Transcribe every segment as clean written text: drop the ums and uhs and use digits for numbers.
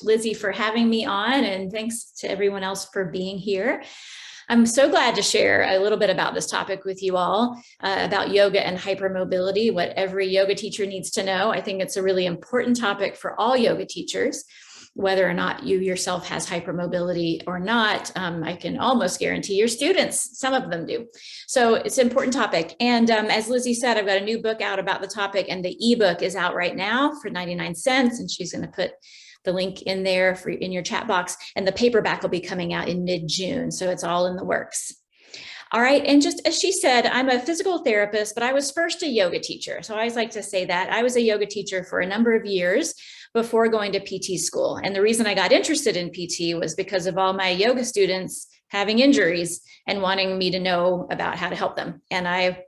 Lizzie, for having me on, and thanks to everyone else for being here. I'm so glad to share a little bit about this topic with you all, about yoga and hypermobility, what every yoga teacher needs to know. I think it's a really important topic for all yoga teachers, whether or not you yourself has hypermobility or not. I can almost guarantee your students, some of them do. So it's an important topic. And as Lizzie said, I've got a new book out about the topic, and the ebook is out right now for 99 cents. And she's going to put the link in there for in your chat box, and the paperback will be coming out in mid-June. So it's all in the works. All right, and just as she said, I'm a physical therapist, but I was first a yoga teacher. So I always like to say that I was a yoga teacher for a number of years before going to PT school. And the reason I got interested in PT was because of all my yoga students having injuries and wanting me to know about how to help them. And I,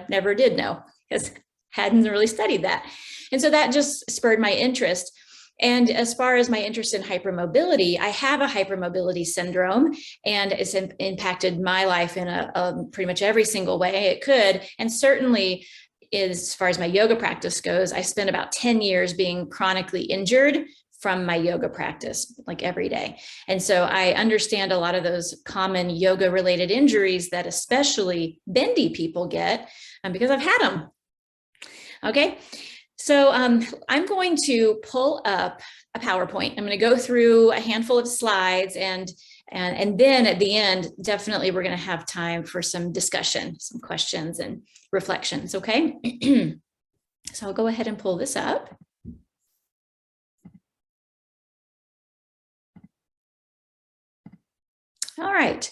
never did know, because hadn't really studied that. And so that just spurred my interest. And as far as my interest in hypermobility, I have a hypermobility syndrome, and it's impacted my life in a pretty much every single way it could. And certainly, as far as my yoga practice goes, I spent about 10 years being chronically injured from my yoga practice, like every day. And so I understand a lot of those common yoga related injuries that especially bendy people get, because I've had them. Okay. So I'm going to pull up a PowerPoint. I'm going to go through a handful of slides, and then at the end, definitely we're going to have time for some discussion, some questions and reflections, okay? So I'll go ahead and pull this up. All right.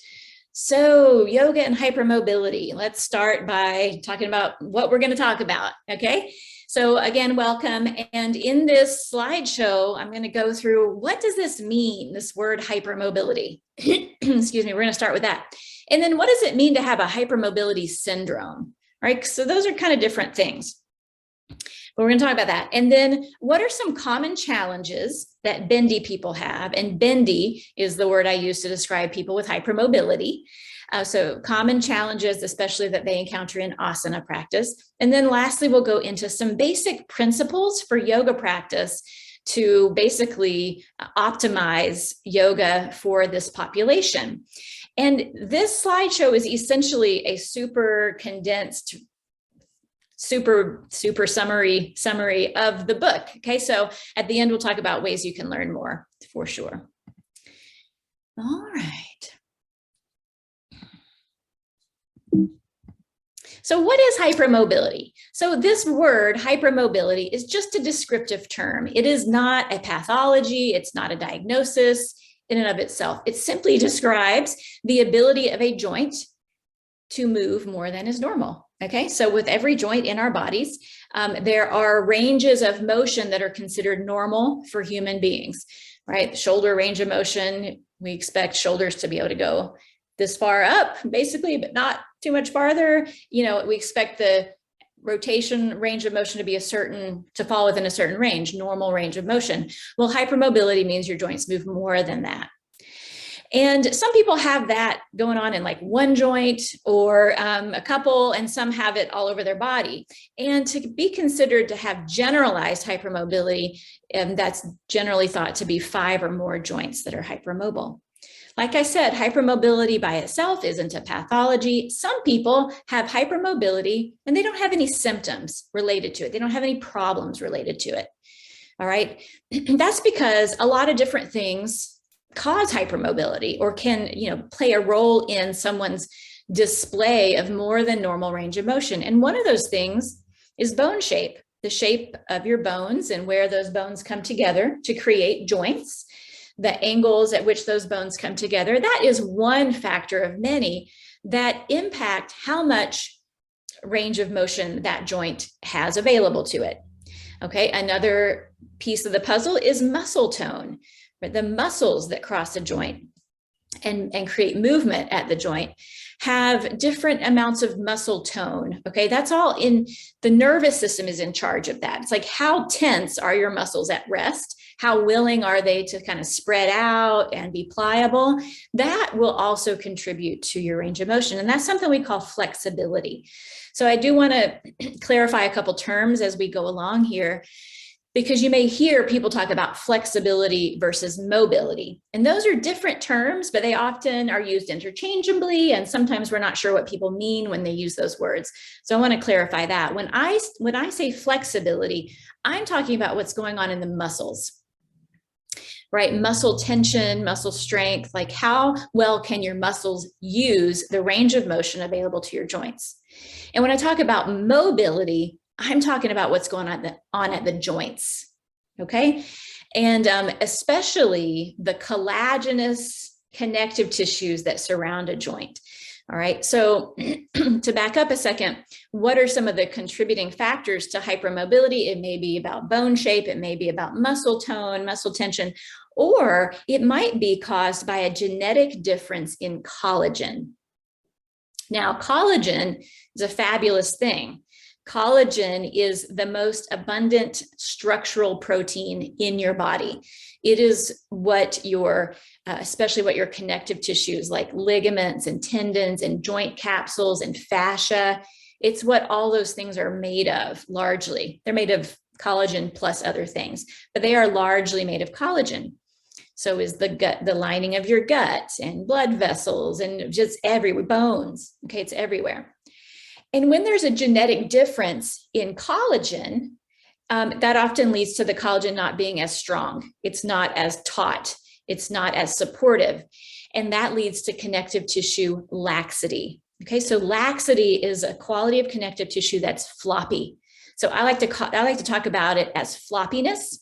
So yoga and hypermobility. Let's start by talking about what we're going to talk about, okay? So again, welcome. And in this slideshow, I'm going to go through, what does this mean, this word hypermobility? Excuse me, we're going to start with that. And then what does it mean to have a hypermobility syndrome, right? So those are kind of different things. But we're going to talk about that. And then what are some common challenges that bendy people have? And bendy is the word I use to describe people with hypermobility. So common challenges, especially that they encounter in asana practice. And then lastly, we'll go into some basic principles for yoga practice to basically optimize yoga for this population. And this slideshow is essentially a super condensed, super summary of the book. Okay, so at the end, we'll talk about ways you can learn more for sure. All right. So what is hypermobility? So this word hypermobility is just a descriptive term. It is not a pathology. It's not a diagnosis in and of itself. It simply describes the ability of a joint to move more than is normal. Okay, so with every joint in our bodies, there are ranges of motion that are considered normal for human beings, right? Shoulder range of motion, we expect shoulders to be able to go this far up, basically, but not too much farther. We expect the rotation range of motion to be to fall within a certain range, normal range of motion. Well, hypermobility means your joints move more than that. And some people have that going on in like one joint or a couple, and some have it all over their body. And to be considered to have generalized hypermobility, that's generally thought to be 5 or more joints that are hypermobile. Like I said, hypermobility by itself isn't a pathology. Some people have hypermobility and they don't have any symptoms related to it. They don't have any problems related to it. All right. That's because a lot of different things cause hypermobility or can, play a role in someone's display of more than normal range of motion. And one of those things is bone shape, the shape of your bones and where those bones come together to create joints. The angles at which those bones come together, that is one factor of many that impact how much range of motion that joint has available to it. Okay, another piece of the puzzle is muscle tone, right? The muscles that cross a joint and create movement at the joint have different amounts of muscle tone. Okay, that's all in the nervous system is in charge of that. It's like, how tense are your muscles at rest? How willing are they to kind of spread out and be pliable? That will also contribute to your range of motion. And that's something we call flexibility. So I do want to clarify a couple terms as we go along here. because you may hear people talk about flexibility versus mobility. And those are different terms, but they often are used interchangeably. And sometimes we're not sure what people mean when they use those words. So I want to clarify that. When I say flexibility, I'm talking about what's going on in the muscles, right? Muscle tension, muscle strength, like how well can your muscles use the range of motion available to your joints? And when I talk about mobility, I'm talking about what's going on at the joints, okay? And especially the collagenous connective tissues that surround a joint. All right, so to back up a second, what are some of the contributing factors to hypermobility? It may be about bone shape, it may be about muscle tone, muscle tension, or it might be caused by a genetic difference in collagen. Now, collagen is a fabulous thing. Collagen is the most abundant structural protein in your body. It is what your, especially what your connective tissues like ligaments and tendons and joint capsules and fascia, it's what all those things are made of largely. They're made of collagen plus other things, but they are largely made of collagen. So is the gut, the lining of your gut and blood vessels and just everywhere, bones, okay, it's everywhere. And when there's a genetic difference in collagen, that often leads to the collagen not being as strong. It's not as taut. It's not as supportive. And that leads to connective tissue laxity. Okay, so laxity is a quality of connective tissue that's floppy. So I like to talk about it as floppiness,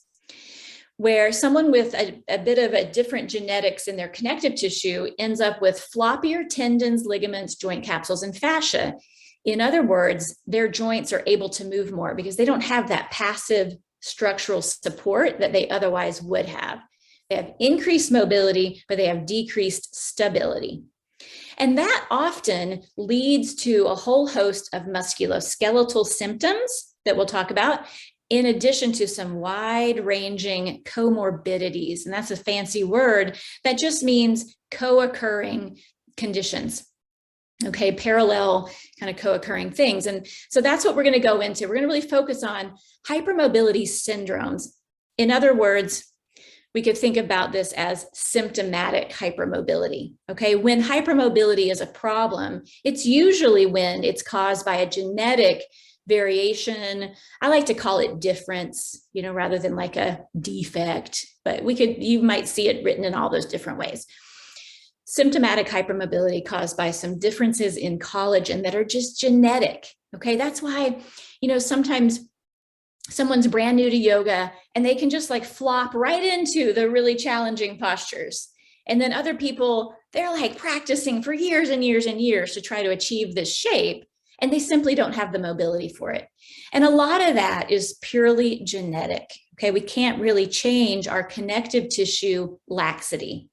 where someone with a bit of a different genetics in their connective tissue ends up with floppier tendons, ligaments, joint capsules, and fascia. In other words, their joints are able to move more because they don't have that passive structural support that they otherwise would have. They have increased mobility, but they have decreased stability. And that often leads to a whole host of musculoskeletal symptoms that we'll talk about, in addition to some wide-ranging comorbidities. And that's a fancy word that just means co-occurring conditions. Okay, parallel kind of co-occurring things. And so that's what we're going to go into. We're going to really focus on hypermobility syndromes. In other words, we could think about this as symptomatic hypermobility. Okay, when hypermobility is a problem, it's usually when it's caused by a genetic variation. I like to call it difference, you know, rather than like a defect, but you might see it written in all those different ways. Symptomatic hypermobility caused by some differences in collagen that are just genetic. Okay, that's why, you know, sometimes someone's brand new to yoga and they can just like flop right into the really challenging postures. And then other people, they're like practicing for years and years and years to try to achieve this shape, and they simply don't have the mobility for it. And a lot of that is purely genetic. Okay, we can't really change our connective tissue laxity.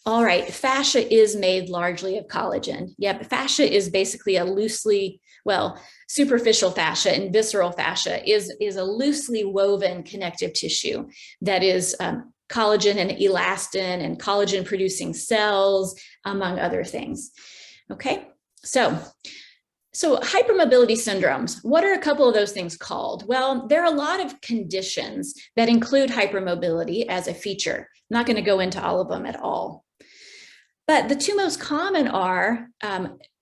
All right, fascia is made largely of collagen. Yeah, but fascia is basically a loosely, well, superficial fascia and visceral fascia is a loosely woven connective tissue that is collagen and elastin and collagen producing cells, among other things. Okay, so hypermobility syndromes, what are a couple of those things called? Well, there are a lot of conditions that include hypermobility as a feature. I'm not going to go into all of them at all. But the two most common are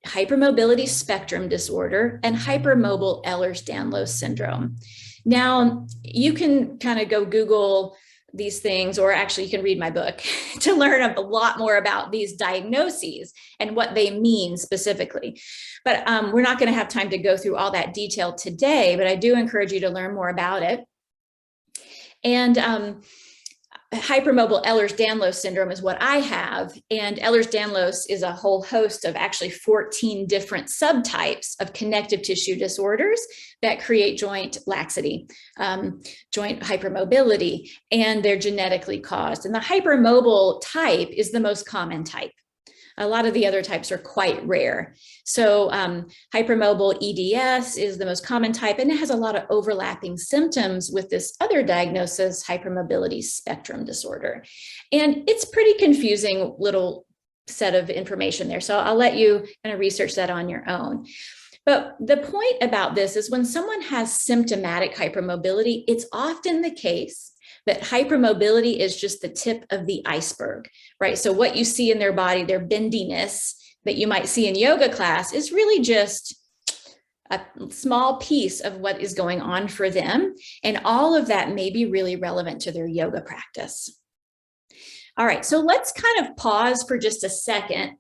hypermobility spectrum disorder and hypermobile Ehlers-Danlos syndrome. Now, you can kind of go Google these things, or actually you can read my book to learn a lot more about these diagnoses and what they mean specifically. But we're not going to have time to go through all that detail today, but I do encourage you to learn more about it. And hypermobile Ehlers-Danlos syndrome is what I have. And Ehlers-Danlos is a whole host of actually 14 different subtypes of connective tissue disorders that create joint laxity, joint hypermobility, and they're genetically caused. And the hypermobile type is the most common type. A lot of the other types are quite rare. So hypermobile EDS is the most common type, and it has a lot of overlapping symptoms with this other diagnosis, hypermobility spectrum disorder. And it's pretty confusing little set of information there. So I'll let you kind of research that on your own. But the point about this is when someone has symptomatic hypermobility, it's often the case that hypermobility is just the tip of the iceberg, right? So what you see in their body, their bendiness that you might see in yoga class is really just a small piece of what is going on for them. And all of that may be really relevant to their yoga practice. All right, so let's kind of pause for just a second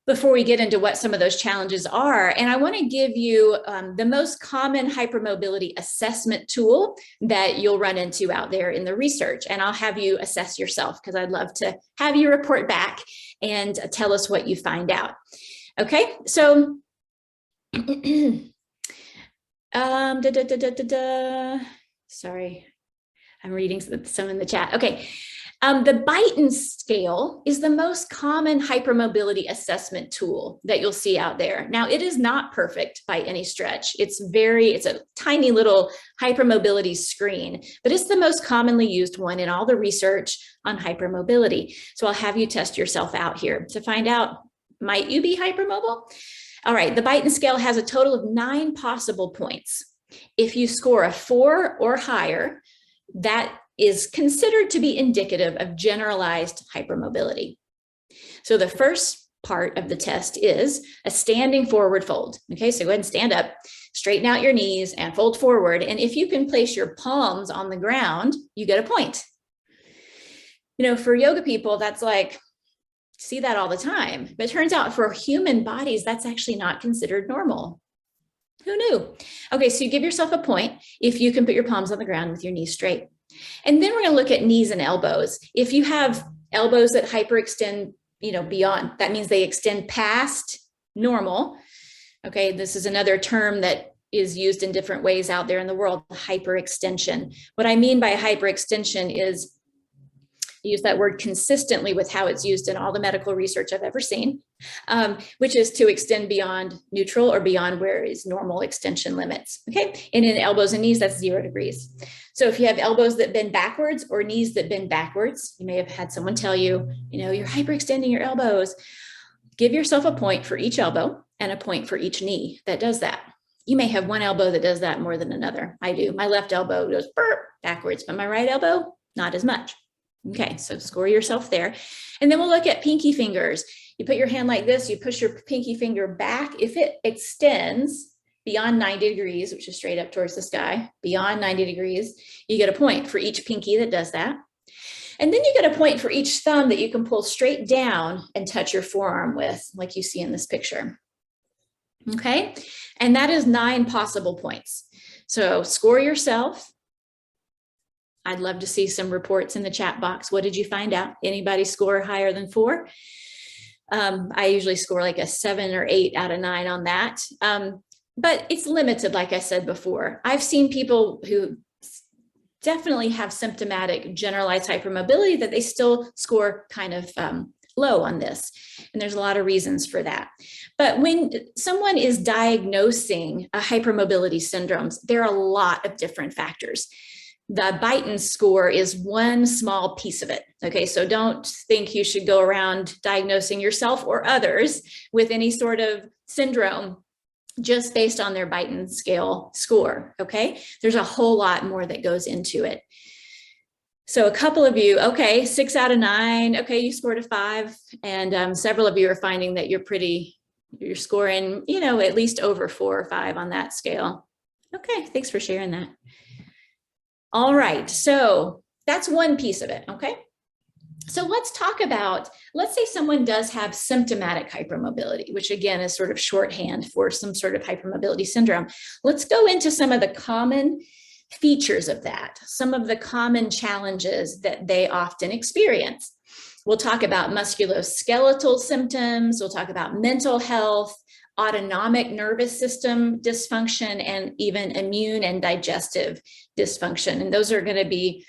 before we get into what some of those challenges are. And I want to give you the most common hypermobility assessment tool that you'll run into out there in the research. And I'll have you assess yourself because I'd love to have you report back and tell us what you find out. Okay, so sorry, I'm reading some in the chat. Okay. The Beighton scale is the most common hypermobility assessment tool that you'll see out there. Now, it is not perfect by any stretch. It's a tiny little hypermobility screen, but it's the most commonly used one in all the research on hypermobility. So I'll have you test yourself out here to find out, might you be hypermobile? All right, the Beighton scale has a total of 9 possible points. If you score a 4 or higher, that is considered to be indicative of generalized hypermobility. So the first part of the test is a standing forward fold. Okay, so go ahead and stand up, straighten out your knees and fold forward. And if you can place your palms on the ground, you get a point. You know, for yoga people, that's like, see that all the time. But it turns out for human bodies, that's actually not considered normal. Who knew? Okay, so you give yourself a point if you can put your palms on the ground with your knees straight. And then we're going to look at knees and elbows. If you have elbows that hyperextend, beyond, that means they extend past normal. Okay, this is another term that is used in different ways out there in the world, hyperextension. What I mean by hyperextension is use that word consistently with how it's used in all the medical research I've ever seen, which is to extend beyond neutral or beyond where is normal extension limits. Okay, and in elbows and knees, that's 0 degrees. So if you have elbows that bend backwards or knees that bend backwards, you may have had someone tell you, you're hyperextending your elbows. Give yourself a point for each elbow and a point for each knee that does that. You may have one elbow that does that more than another. I do. My left elbow goes backwards, but my right elbow, not as much. Okay, so score yourself there. And then we'll look at pinky fingers. You put your hand like this, you push your pinky finger back. If it extends beyond 90 degrees, which is straight up towards the sky, beyond 90 degrees, you get a point for each pinky that does that. And then you get a point for each thumb that you can pull straight down and touch your forearm with, like you see in this picture. Okay, and that is 9 possible points. So score yourself. I'd love to see some reports in the chat box. What did you find out? Anybody score higher than 4? I usually score like a 7 or 8 out of 9 on that. But it's limited, like I said before. I've seen people who definitely have symptomatic generalized hypermobility that they still score kind of low on this. And there's a lot of reasons for that. But when someone is diagnosing a hypermobility syndromes, there are a lot of different factors. The Beighton score is one small piece of it. Okay, so don't think you should go around diagnosing yourself or others with any sort of syndrome just based on their Beighton scale score. Okay, there's a whole lot more that goes into it. So a couple of you, okay, 6 out of 9. Okay, you scored a 5, and several of you are finding that you're scoring, at least over 4 or 5 on that scale. Okay, thanks for sharing that. All right, so that's one piece of it, okay? So let's talk about, let's say someone does have symptomatic hypermobility, which again is sort of shorthand for some sort of hypermobility syndrome. Let's go into some of the common features of that, some of the common challenges that they often experience. We'll talk about musculoskeletal symptoms, we'll talk about mental health, autonomic nervous system dysfunction, and even immune and digestive dysfunction. And those are going to be,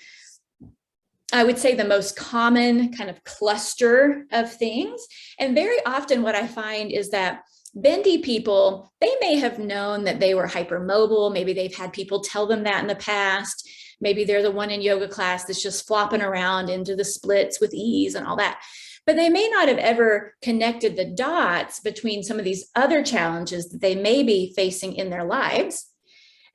I would say, the most common kind of cluster of things. And very often what I find is that bendy people, they may have known that they were hypermobile. Maybe they've had people tell them that in the past. Maybe they're the one in yoga class that's just flopping around into the splits with ease and all that. but they may not have ever connected the dots between some of these other challenges that they may be facing in their lives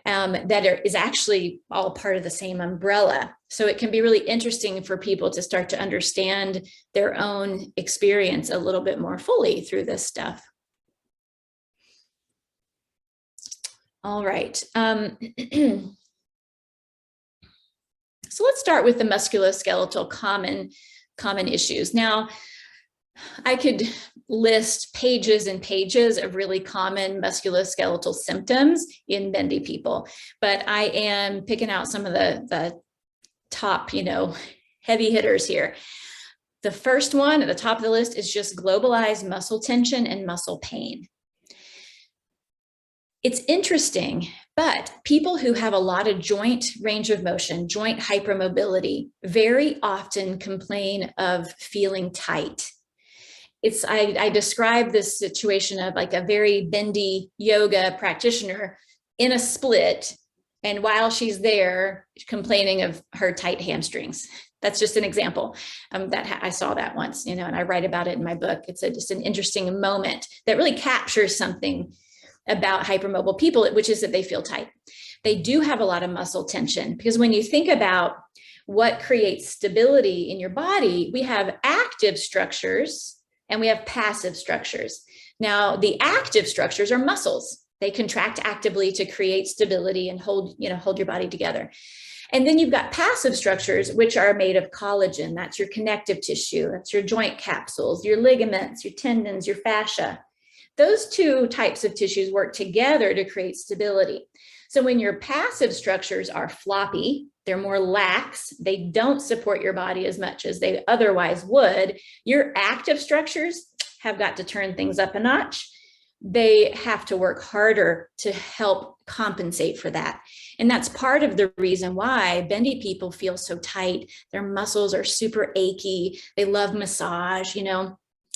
is actually all part of the same umbrella. So it can be really interesting for people to start to understand their own experience a little bit more fully through this stuff. All right. So let's start with the musculoskeletal common issues. Now, I could list pages and pages of really common musculoskeletal symptoms in bendy people, but I am picking out some of the top, heavy hitters here. The first one at the top of the list is just globalized muscle tension and muscle pain. It's interesting, but people who have a lot of joint range of motion, joint hypermobility, very often complain of feeling tight. I describe this situation of like a very bendy yoga practitioner in a split, and while she's there complaining of her tight hamstrings. That's just an example that I saw that once, and I write about it in my book. It's just an interesting moment that really captures something about hypermobile people, which is that they feel tight. They do have a lot of muscle tension, because when you think about what creates stability in your body, we have active structures and we have passive structures. Now, the active structures are muscles. They contract actively to create stability and hold your body together. And then you've got passive structures, which are made of collagen. That's your connective tissue. That's your joint capsules, your ligaments, your tendons, your fascia. Those two types of tissues work together to create stability. So when your passive structures are floppy, they're more lax, they don't support your body as much as they otherwise would, your active structures have got to turn things up a notch. They have to work harder to help compensate for that. And that's part of the reason why bendy people feel so tight. Their muscles are super achy. They love massage,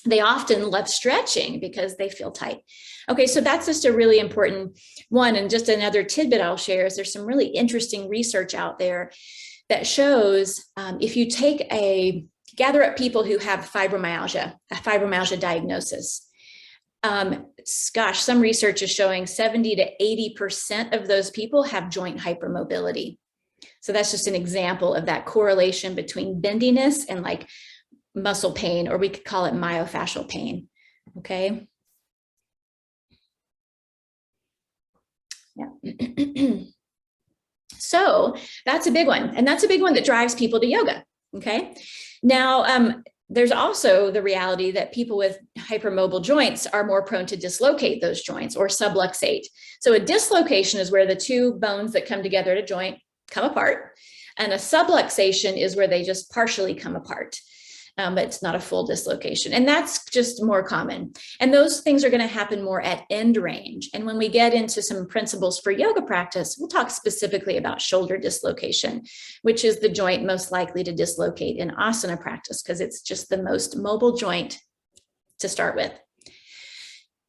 They often love stretching because they feel tight. Okay, so that's just a really important one. And just another tidbit I'll share is there's some really interesting research out there that shows if you gather up people who have fibromyalgia, a fibromyalgia diagnosis, some research is showing 70 to 80% of those people have joint hypermobility. So that's just an example of that correlation between bendiness and like muscle pain, or we could call it myofascial pain. Okay. Yeah. So that's a big one. And that's a big one that drives people to yoga. Okay. Now, there's also the reality that people with hypermobile joints are more prone to dislocate those joints or subluxate. So a dislocation is where the two bones that come together at a joint come apart. And a subluxation is where they just partially come apart. But it's not a full dislocation. And that's just more common. And those things are going to happen more at end range. And when we get into some principles for yoga practice, we'll talk specifically about shoulder dislocation, which is the joint most likely to dislocate in asana practice, because it's just the most mobile joint to start with.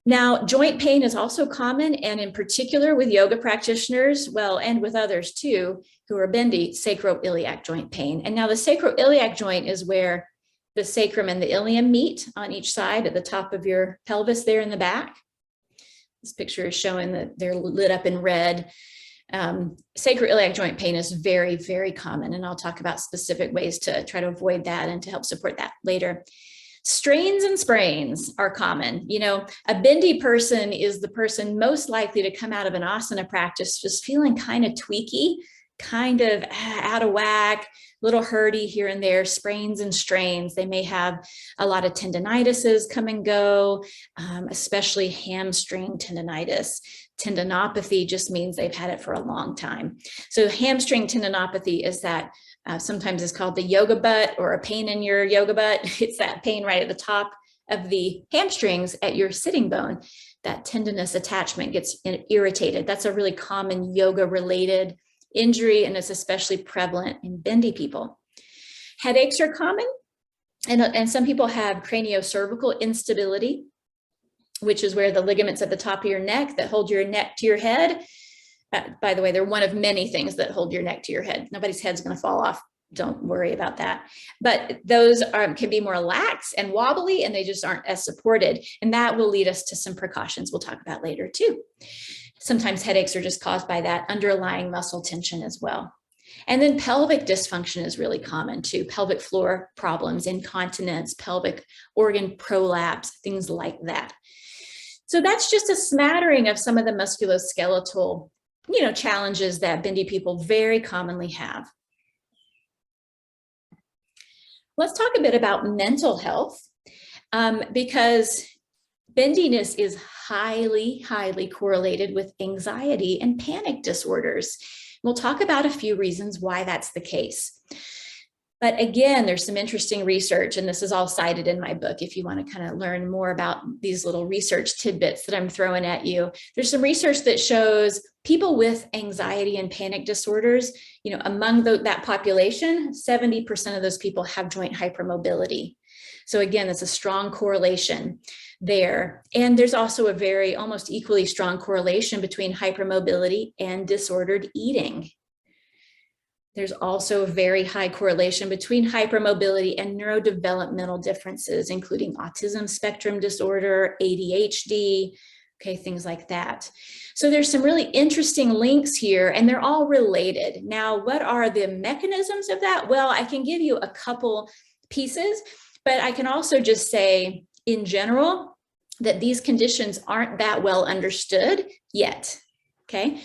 Now, joint pain is also common, and in particular with yoga practitioners, and with others too, who are bendy, sacroiliac joint pain. And now the sacroiliac joint is where the sacrum and the ilium meet on each side at the top of your pelvis there in the back. This picture is showing that they're lit up in red. Sacroiliac joint pain is very, very common, and I'll talk about specific ways to try to avoid that and to help support that later. Strains and sprains are common. A bendy person is the person most likely to come out of an asana practice just feeling kind of tweaky, kind of out of whack, little hurty here and there, sprains and strains. They may have a lot of tendinitises come and go, especially hamstring tendinitis. Tendinopathy just means they've had it for a long time. So hamstring tendinopathy is that sometimes it's called the yoga butt, or a pain in your yoga butt. It's that pain right at the top of the hamstrings at your sitting bone. That tendinous attachment gets irritated. That's a really common yoga related injury, and it's especially prevalent in bendy people. Headaches are common, and some people have craniocervical instability, which is where the ligaments at the top of your neck that hold your neck to your head. By the way, they're one of many things that hold your neck to your head. Nobody's head's going to fall off don't worry about that. But those can be more lax and wobbly, and they just aren't as supported. And that will lead us to some precautions we'll talk about later too. Sometimes headaches are just caused by that underlying muscle tension as well. And then pelvic dysfunction is really common too. Pelvic floor problems, incontinence, pelvic organ prolapse, things like that. So that's just a smattering of some of the musculoskeletal, challenges that bendy people very commonly have. Let's talk a bit about mental health, because bendiness is highly, highly correlated with anxiety and panic disorders. We'll talk about a few reasons why that's the case. But again, there's some interesting research, and this is all cited in my book if you want to kind of learn more about these little research tidbits that I'm throwing at you. There's some research that shows people with anxiety and panic disorders, among that population, 70% of those people have joint hypermobility. So again, that's a strong correlation there. And there's also a very almost equally strong correlation between hypermobility and disordered eating. There's also a very high correlation between hypermobility and neurodevelopmental differences, including autism spectrum disorder, ADHD, things like that. So there's some really interesting links here, and they're all related. Now, what are the mechanisms of that? Well, I can give you a couple pieces, but I can also just say in general that these conditions aren't that well understood yet, okay?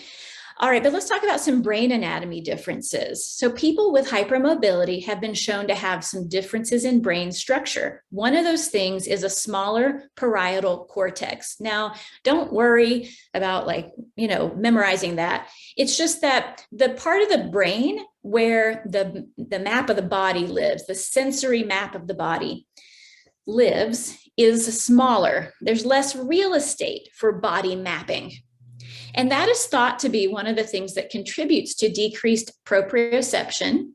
All right, but let's talk about some brain anatomy differences. So people with hypermobility have been shown to have some differences in brain structure. One of those things is a smaller parietal cortex. Now, don't worry about memorizing that. It's just that the part of the brain where the map of the body lives, the sensory map of the body lives, is smaller. There's less real estate for body mapping. And that is thought to be one of the things that contributes to decreased proprioception,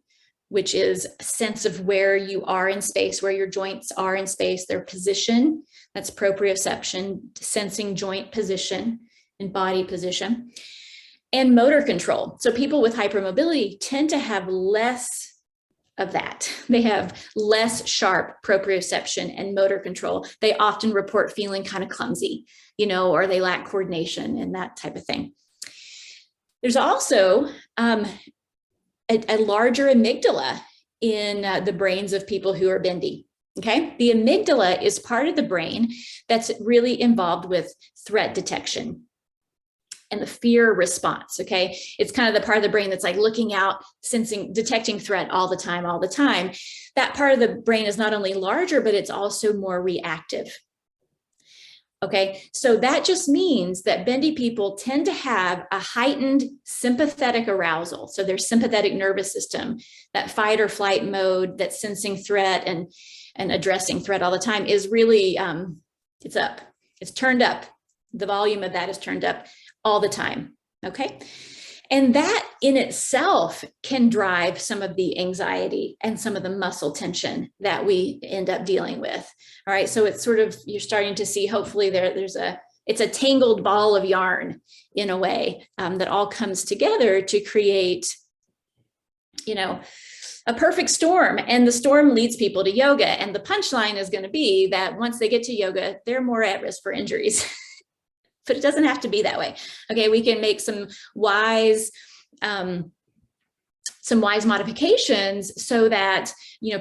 which is a sense of where you are in space, where your joints are in space, their position. That's proprioception, sensing joint position and body position, and motor control. So people with hypermobility tend to have less of that. They have less sharp proprioception and motor control. They often report feeling kind of clumsy, or they lack coordination and that type of thing. There's also a larger amygdala in the brains of people who are bendy. Okay, the amygdala is part of the brain that's really involved with threat detection and the fear response. Okay, it's kind of the part of the brain that's like looking out, sensing, detecting threat all the time. That part of the brain is not only larger, but it's also more reactive. Okay, so that just means that bendy people tend to have a heightened sympathetic arousal. So their sympathetic nervous system, that fight or flight mode, that sensing threat and addressing threat all the time is really, it's up, it's turned up. The volume of that is turned up all the time, okay? And that in itself can drive some of the anxiety and some of the muscle tension that we end up dealing with. All right, so it's sort of, you're starting to see, hopefully it's a tangled ball of yarn in a way that all comes together to create, a perfect storm. And the storm leads people to yoga. And the punchline is going to be that once they get to yoga, they're more at risk for injuries. But it doesn't have to be that way. Okay, we can make some wise modifications so that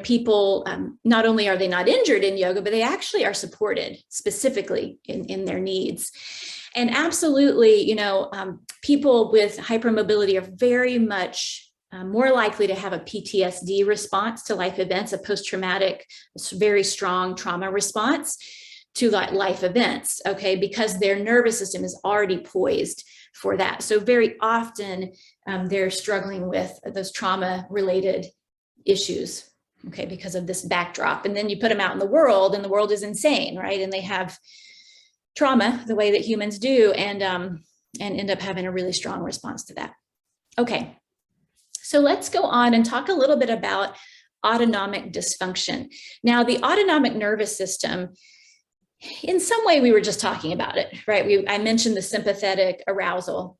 people not only are they not injured in yoga, but they actually are supported specifically in their needs. And absolutely, people with hypermobility are very much more likely to have a PTSD response to life events, a post-traumatic, very strong trauma response to life events, okay, because their nervous system is already poised for that. So very often they're struggling with those trauma-related issues, okay, because of this backdrop. And then you put them out in the world, and the world is insane, right? And they have trauma the way that humans do, and end up having a really strong response to that. Okay, so let's go on and talk a little bit about autonomic dysfunction. Now, the autonomic nervous system, in some way, we were just talking about it, right? I mentioned the sympathetic arousal.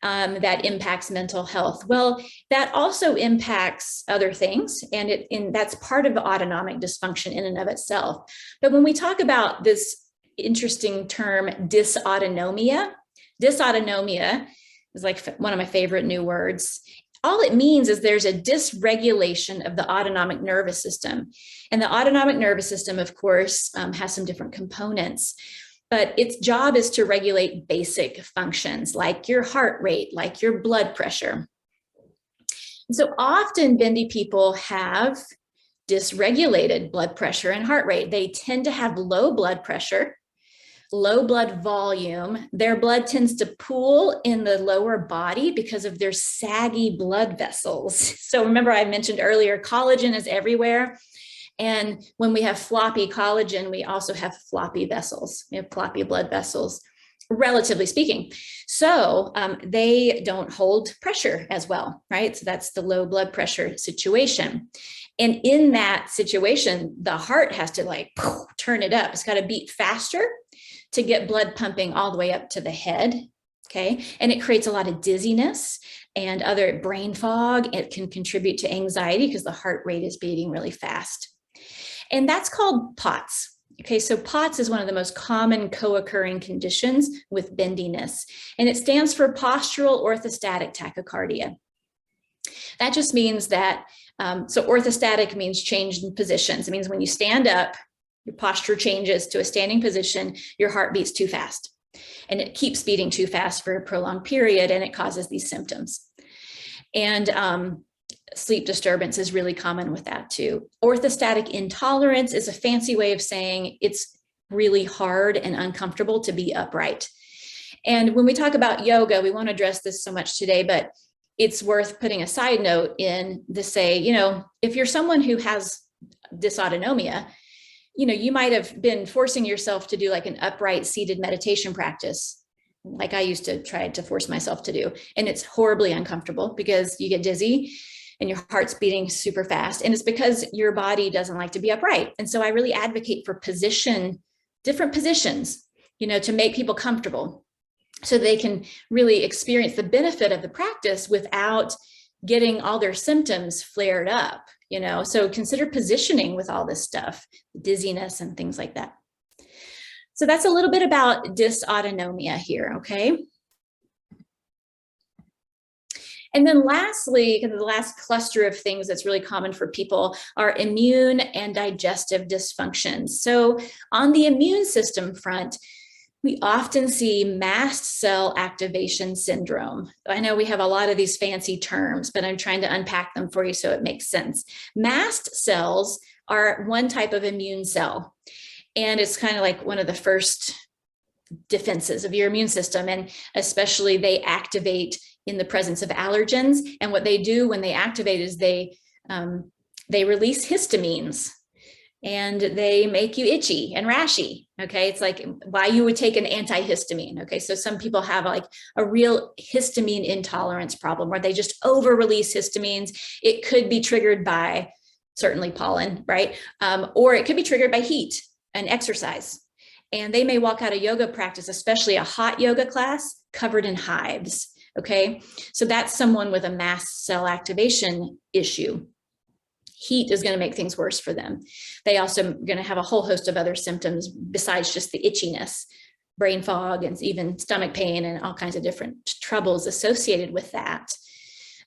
that impacts mental health. Well, that also impacts other things, and that's part of the autonomic dysfunction in and of itself. But when we talk about this interesting term, dysautonomia is like one of my favorite new words. All it means is there's a dysregulation of the autonomic nervous system. And the autonomic nervous system, of course, has some different components, but its job is to regulate basic functions like your heart rate, like your blood pressure. And so often bendy people have dysregulated blood pressure and heart rate. They tend to have low blood pressure, low blood volume. Their blood tends to pool in the lower body because of their saggy blood vessels. So remember, I mentioned earlier, collagen is everywhere. And when we have floppy collagen, we also have floppy vessels. We have floppy blood vessels, relatively speaking. So they don't hold pressure as well, right? So that's the low blood pressure situation. And in that situation, the heart has to like turn it up. It's got to beat faster to get blood pumping all the way up to the head, okay? And it creates a lot of dizziness and other brain fog. It can contribute to anxiety because the heart rate is beating really fast. And that's called POTS. Okay, so POTS is one of the most common co-occurring conditions with bendiness, and it stands for postural orthostatic tachycardia. That just means that, so orthostatic means change in positions. It means when you stand up, your posture changes to a standing position, your heart beats too fast. And it keeps beating too fast for a prolonged period, and it causes these symptoms. And sleep disturbance is really common with that too. Orthostatic intolerance is a fancy way of saying it's really hard and uncomfortable to be upright. And when we talk about yoga, we won't address this so much today, but it's worth putting a side note in to say, you know, if you're someone who has dysautonomia, you know, you might have been forcing yourself to do like an upright seated meditation practice, like I used to try to force myself to do. And it's horribly uncomfortable because you get dizzy and your heart's beating super fast. And it's because your body doesn't like to be upright. And so I really advocate for different positions, you know, to make people comfortable so they can really experience the benefit of the practice without getting all their symptoms flared up, you know. So consider positioning with all this stuff, dizziness and things like that. So that's a little bit about dysautonomia here, okay? And then lastly, the last cluster of things that's really common for people are immune and digestive dysfunctions. So on the immune system front, we often see mast cell activation syndrome. I know we have a lot of these fancy terms, but I'm trying to unpack them for you so it makes sense. Mast cells are one type of immune cell, and it's kind of like one of the first defenses of your immune system. And especially they activate in the presence of allergens. And what they do when they activate is they release histamines, and they make you itchy and rashy. Okay, it's like why you would take an antihistamine. Okay, so some people have like a real histamine intolerance problem where they just over release histamines. It could be triggered by certainly pollen, right? Or it could be triggered by heat and exercise. And they may walk out of yoga practice, especially a hot yoga class, covered in hives. Okay, so that's someone with a mast cell activation issue. Heat is going to make things worse for them. They also going to have a whole host of other symptoms besides just the itchiness, brain fog, and even stomach pain and all kinds of different troubles associated with that.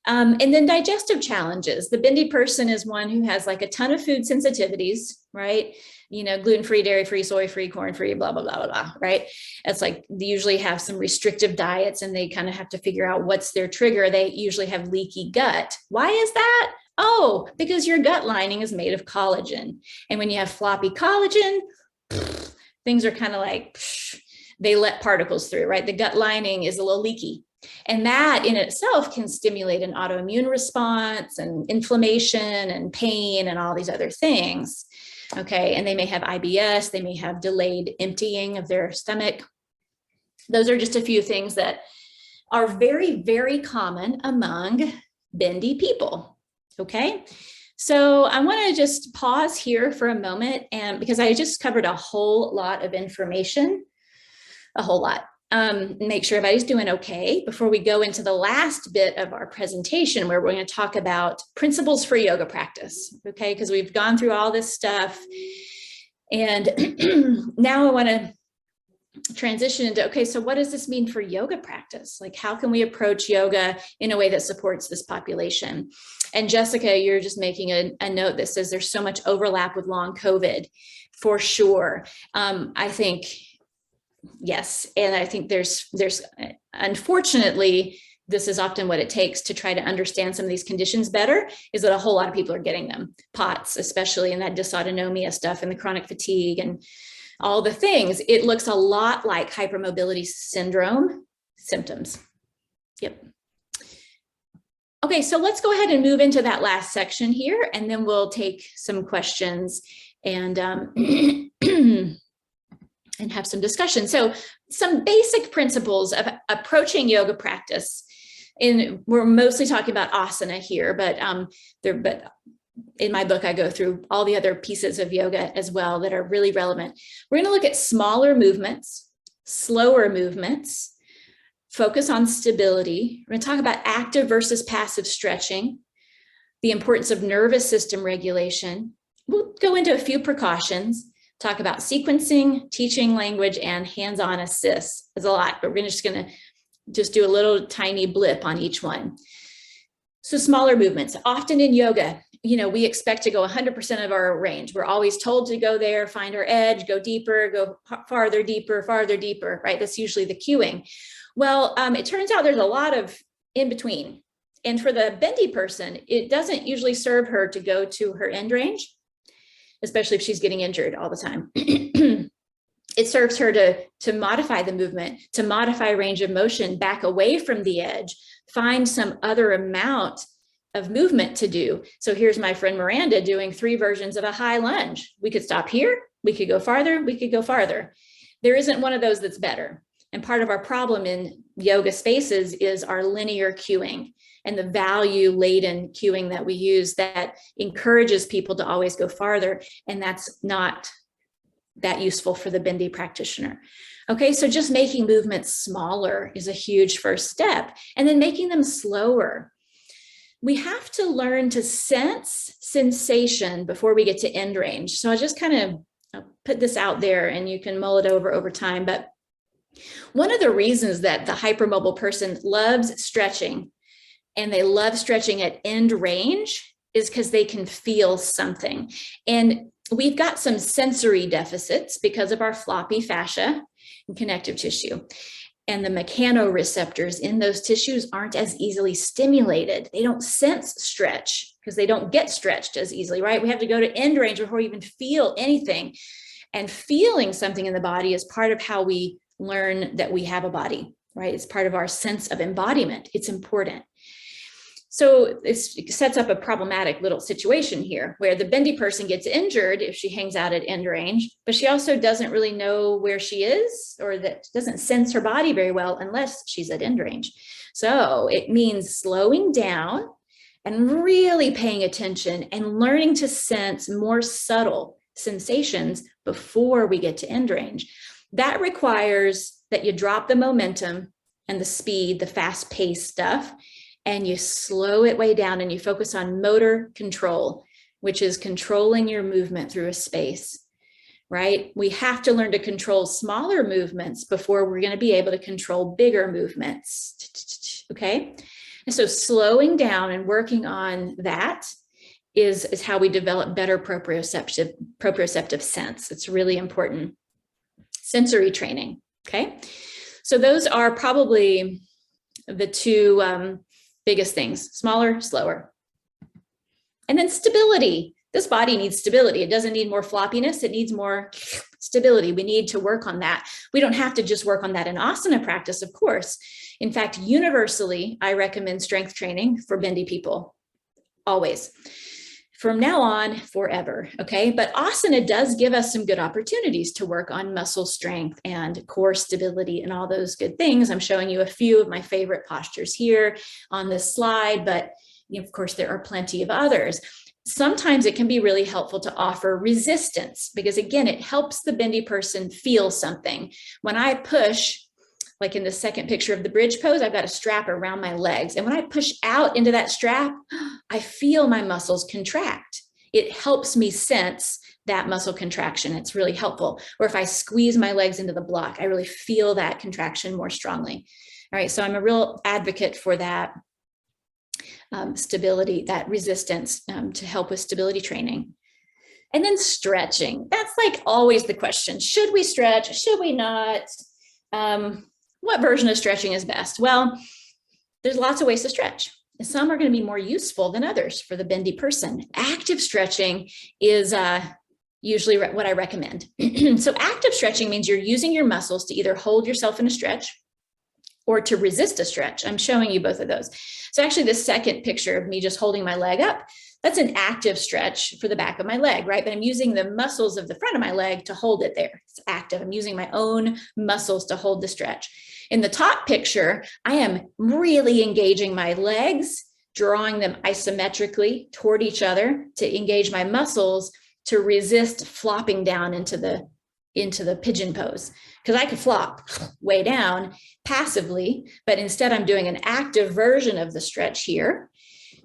And then digestive challenges. The bendy person is one who has like a ton of food sensitivities, right? You know, gluten-free, dairy-free, soy-free, corn-free, blah, blah, blah, blah, blah, right? It's like they usually have some restrictive diets and they kind of have to figure out what's their trigger. They usually have leaky gut. Why is that? Oh, because your gut lining is made of collagen. And when you have floppy collagen, things are kind of like, they let particles through, right? The gut lining is a little leaky. And that in itself can stimulate an autoimmune response and inflammation and pain and all these other things. Okay, and they may have IBS, they may have delayed emptying of their stomach. Those are just a few things that are very, very common among bendy people. Okay, so I want to just pause here for a moment, and because I just covered a whole lot of information, a whole lot. make sure everybody's doing okay before we go into the last bit of our presentation, where we're going to talk about principles for yoga practice, okay? Because we've gone through all this stuff. And now I want to transition into, okay, so what does this mean for yoga practice? Like, how can we approach yoga in a way that supports this population? And Jessica, you're just making a note that says there's so much overlap with long COVID, for sure. I think, yes. And I think there's unfortunately, this is often what it takes to try to understand some of these conditions better, is that a whole lot of people are getting them, POTS, especially in that dysautonomia stuff and the chronic fatigue and all the things. It looks a lot like hypermobility syndrome symptoms. Yep. Okay, so let's go ahead and move into that last section here, and then we'll take some questions and and have some discussion. So some basic principles of approaching yoga practice. And we're mostly talking about asana here, but in my book, I go through all the other pieces of yoga as well that are really relevant. We're going to look at smaller movements, slower movements, focus on stability. We're going to talk about active versus passive stretching, the importance of nervous system regulation. We'll go into a few precautions, talk about sequencing, teaching language, and hands-on assists. There's a lot, but we're just going to do a little tiny blip on each one. So smaller movements. Often in yoga, we expect to go 100% of our range. We're always told to go there, find our edge, go deeper, go farther, deeper, right? That's usually the cueing. Well, it turns out there's a lot of in between. And for the bendy person, it doesn't usually serve her to go to her end range, especially if she's getting injured all the time. It serves her to modify the movement, to modify range of motion, back away from the edge, find some other amount of movement to do. So here's my friend Miranda doing 3 versions of a high lunge. We could stop here, we could go farther, we could go farther. There isn't one of those that's better. And part of our problem in yoga spaces is our linear cueing and the value-laden cueing that we use that encourages people to always go farther. And that's not that useful for the bendy practitioner. Okay, so just making movements smaller is a huge first step, and then making them slower. We have to learn to sense sensation before we get to end range. So I'll just kind of put this out there and you can mull it over time. But one of the reasons that the hypermobile person loves stretching, and they love stretching at end range, is because they can feel something. And we've got some sensory deficits because of our floppy fascia and connective tissue. And the mechanoreceptors in those tissues aren't as easily stimulated. They don't sense stretch because they don't get stretched as easily, right? We have to go to end range before we even feel anything. And feeling something in the body is part of how we learn that we have a body, right? It's part of our sense of embodiment. It's important. So it sets up a problematic little situation here where the bendy person gets injured if she hangs out at end range, but she also doesn't really know where she is, or that doesn't sense her body very well unless she's at end range. So it means slowing down and really paying attention and learning to sense more subtle sensations before we get to end range. That requires that you drop the momentum and the speed, the fast-paced stuff, and you slow it way down and you focus on motor control, which is controlling your movement through a space, right? We have to learn to control smaller movements before we're going to be able to control bigger movements, okay? And so slowing down and working on that is how we develop better proprioceptive sense. It's really important. Sensory training, okay? So those are probably the two biggest things: smaller, slower. And then stability. This body needs stability. It doesn't need more floppiness. It needs more stability. We need to work on that. We don't have to just work on that in asana practice, of course. In fact, universally, I recommend strength training for bendy people, always. From now on, forever, okay? But asana does give us some good opportunities to work on muscle strength and core stability and all those good things. I'm showing you a few of my favorite postures here on this slide, but of course, there are plenty of others. Sometimes it can be really helpful to offer resistance because, again, it helps the bendy person feel something. When I push like in the second picture of the bridge pose, I've got a strap around my legs. And when I push out into that strap, I feel my muscles contract. It helps me sense that muscle contraction. It's really helpful. Or if I squeeze my legs into the block, I really feel that contraction more strongly. All right, so I'm a real advocate for that stability, that resistance to help with stability training. And then stretching. That's like always the question. Should we stretch? Should we not? What version of stretching is best? Well, there's lots of ways to stretch. Some are going to be more useful than others for the bendy person. Active stretching is usually what I recommend. So active stretching means you're using your muscles to either hold yourself in a stretch or to resist a stretch. I'm showing you both of those. So actually the second picture of me just holding my leg up, that's an active stretch for the back of my leg, right? But I'm using the muscles of the front of my leg to hold it there. It's active. I'm using my own muscles to hold the stretch. In the top picture, I am really engaging my legs, drawing them isometrically toward each other to engage my muscles to resist flopping down into the pigeon pose. Because I could flop way down passively, but instead I'm doing an active version of the stretch here.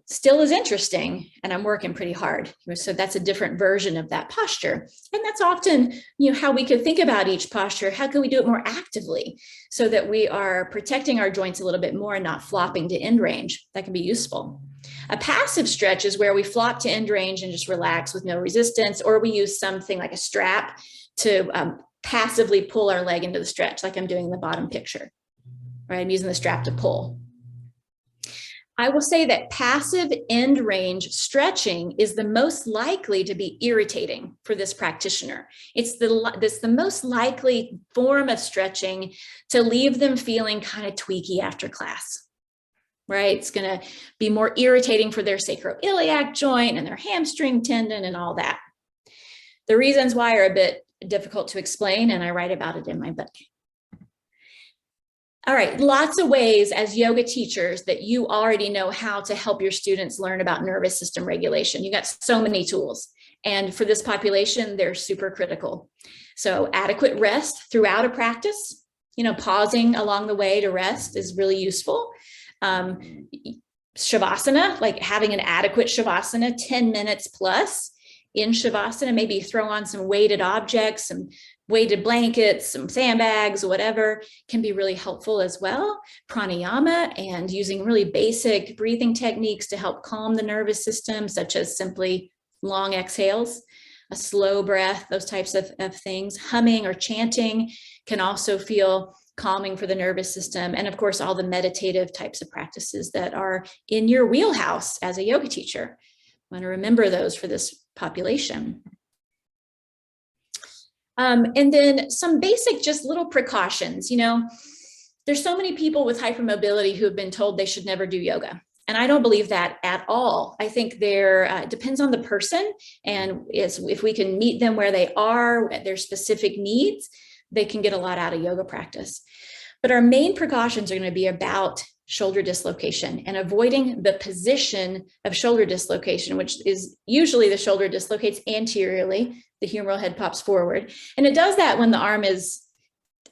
Still is interesting, and I'm working pretty hard. So that's a different version of that posture. And that's often, how we could think about each posture. How can we do it more actively so that we are protecting our joints a little bit more and not flopping to end range? That can be useful. A passive stretch is where we flop to end range and just relax with no resistance, or we use something like a strap to passively pull our leg into the stretch, like I'm doing in the bottom picture, right? I'm using the strap to pull. I will say that passive end range stretching is the most likely to be irritating for this practitioner. It's the most likely form of stretching to leave them feeling kind of tweaky after class, right? It's going to be more irritating for their sacroiliac joint and their hamstring tendon and all that. The reasons why are a bit difficult to explain, and I write about it in my book. All right, lots of ways as yoga teachers that you already know how to help your students learn about nervous system regulation. You got so many tools, and for this population, they're super critical. So adequate rest throughout a practice, pausing along the way to rest is really useful. Shavasana, like having an adequate Shavasana, 10 minutes plus in Shavasana, maybe throw on some weighted objects, some weighted blankets, some sandbags, whatever, can be really helpful as well. Pranayama and using really basic breathing techniques to help calm the nervous system, such as simply long exhales, a slow breath, those types of things. Humming or chanting can also feel calming for the nervous system. And of course, all the meditative types of practices that are in your wheelhouse as a yoga teacher. I want to remember those for this population. And then some basic, just little precautions. There's so many people with hypermobility who have been told they should never do yoga. And I don't believe that at all. I think it depends on the person. And if we can meet them where they are, their specific needs, they can get a lot out of yoga practice. But our main precautions are going to be about shoulder dislocation and avoiding the position of shoulder dislocation, which is usually the shoulder dislocates anteriorly, the humeral head pops forward. And it does that when the arm is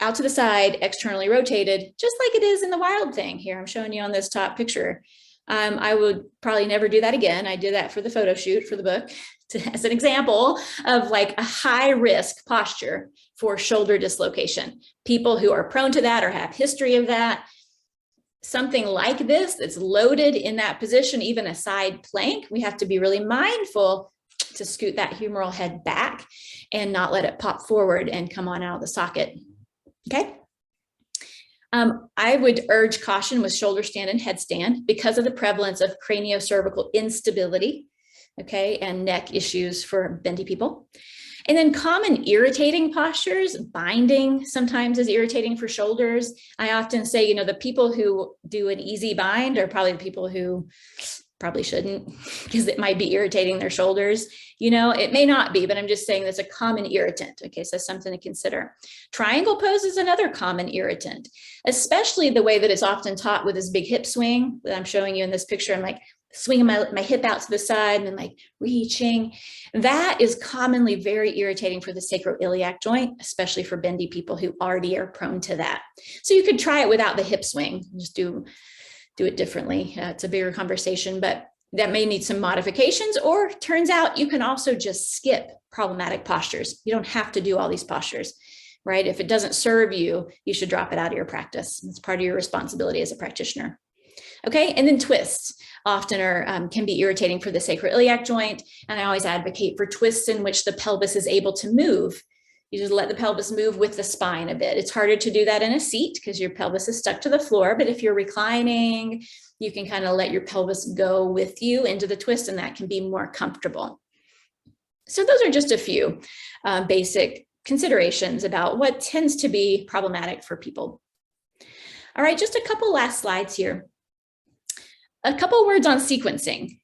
out to the side, externally rotated, just like it is in the wild thing. Here, I'm showing you on this top picture. I would probably never do that again. I did that for the photo shoot for the book as an example of like a high risk posture for shoulder dislocation. People who are prone to that or have history of that, something like this that's loaded in that position, even a side plank, we have to be really mindful to scoot that humeral head back and not let it pop forward and come on out of the socket. Okay. I would urge caution with shoulder stand and headstand because of the prevalence of craniocervical instability, okay, and neck issues for bendy people. And then common irritating postures, binding sometimes is irritating for shoulders. I often say, the people who do an easy bind are probably the people who probably shouldn't, because it might be irritating their shoulders. It may not be, but I'm just saying that's a common irritant. Okay, so something to consider. Triangle pose is another common irritant, especially the way that it's often taught with this big hip swing that I'm showing you in this picture. I'm like swinging my hip out to the side and then like reaching. That is commonly very irritating for the sacroiliac joint, especially for bendy people who already are prone to that. So you could try it without the hip swing, just do it differently. It's a bigger conversation, but that may need some modifications, or turns out you can also just skip problematic postures. You don't have to do all these postures, right? If it doesn't serve you, you should drop it out of your practice. It's part of your responsibility as a practitioner. Okay, and then twists often can be irritating for the sacroiliac joint. And I always advocate for twists in which the pelvis is able to move. You just let the pelvis move with the spine a bit. It's harder to do that in a seat because your pelvis is stuck to the floor. But if you're reclining, you can kind of let your pelvis go with you into the twist, and that can be more comfortable. So those are just a few basic considerations about what tends to be problematic for people. All right, just a couple last slides here. A couple words on sequencing.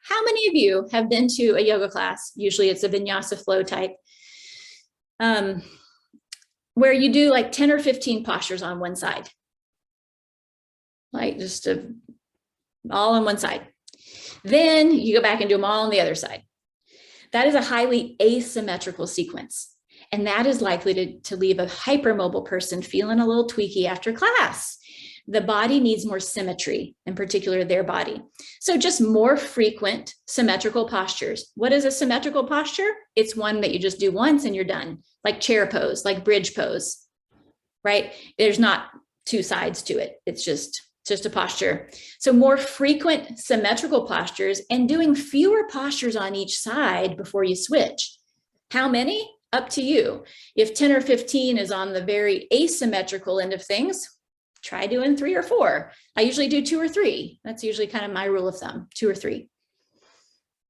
How many of you have been to a yoga class? Usually it's a vinyasa flow type, where you do like 10 or 15 postures on one side, like just all on one side. Then you go back and do them all on the other side. That is a highly asymmetrical sequence. And that is likely to leave a hypermobile person feeling a little tweaky after class. The body needs more symmetry, in particular their body. So just more frequent symmetrical postures. What is a symmetrical posture? It's one that you just do once and you're done, like chair pose, like bridge pose, right? There's not two sides to it. It's just a posture. So more frequent symmetrical postures and doing fewer postures on each side before you switch. How many? Up to you. If 10 or 15 is on the very asymmetrical end of things, try doing 3 or 4. I usually do 2 or 3. That's usually kind of my rule of thumb, 2 or 3.